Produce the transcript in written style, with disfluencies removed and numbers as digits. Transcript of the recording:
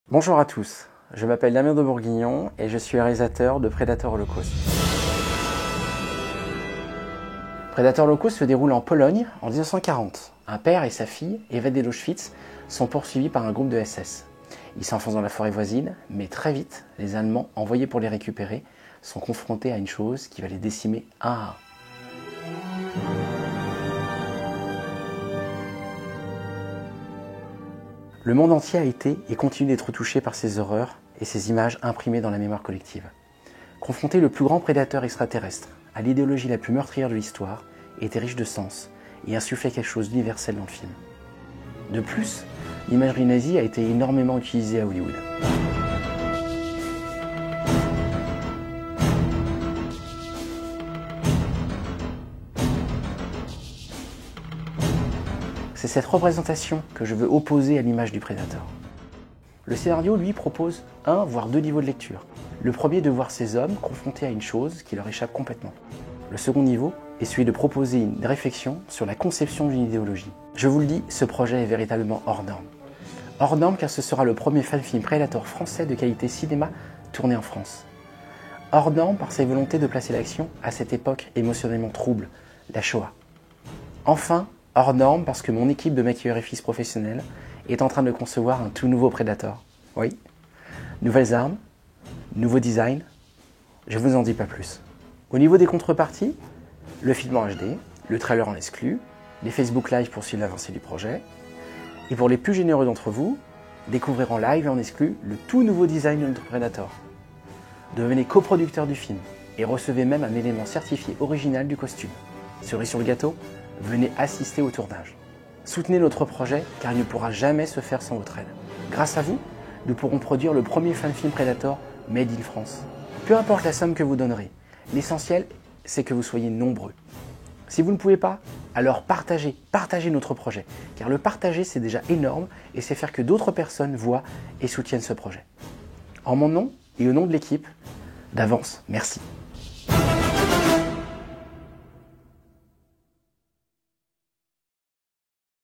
Bonjour à tous, je m'appelle Damien de Bourguignon et je suis le réalisateur de Predator Holocaust. Predator Holocaust se déroule en Pologne en 1940. Un père et sa fille, évadés d'Auschwitz, sont poursuivis par un groupe de SS. Ils s'enfoncent dans la forêt voisine, mais très vite, les Allemands, envoyés pour les récupérer, sont confrontés à une chose qui va les décimer un à un. Le monde entier a été et continue d'être touché par ces horreurs et ces images imprimées dans la mémoire collective. Confronter le plus grand prédateur extraterrestre à l'idéologie la plus meurtrière de l'histoire était riche de sens et insufflait quelque chose d'universel dans le film. De plus, l'imagerie nazie a été énormément utilisée à Hollywood. C'est cette représentation que je veux opposer à l'image du prédateur. Le scénario, lui, propose un, voire deux niveaux de lecture. Le premier de voir ces hommes confrontés à une chose qui leur échappe complètement. Le second niveau est celui de proposer une réflexion sur la conception d'une idéologie. Je vous le dis, ce projet est véritablement hors norme. Hors norme car ce sera le premier fan-film Predator français de qualité cinéma tourné en France. Hors norme par sa volonté de placer l'action à cette époque émotionnellement trouble, la Shoah. Enfin, hors norme parce que mon équipe de maquilleurs et fils professionnels est en train de concevoir un tout nouveau Predator. Oui, nouvelles armes, nouveau design, je vous en dis pas plus. Au niveau des contreparties, le film en HD, le trailer en exclu, les Facebook Live pour suivre l'avancée du projet, et pour les plus généreux d'entre vous, découvrir en live et en exclu le tout nouveau design de notre Predator. Devenez coproducteur du film et recevez même un élément certifié original du costume. Cerise sur le gâteau, venez assister au tournage. Soutenez notre projet car il ne pourra jamais se faire sans votre aide. Grâce à vous, nous pourrons produire le premier fan-film Predator made in France. Peu importe la somme que vous donnerez, l'essentiel c'est que vous soyez nombreux. Si vous ne pouvez pas, alors partagez notre projet. Car le partager c'est déjà énorme et c'est faire que d'autres personnes voient et soutiennent ce projet. En mon nom et au nom de l'équipe, d'avance, merci.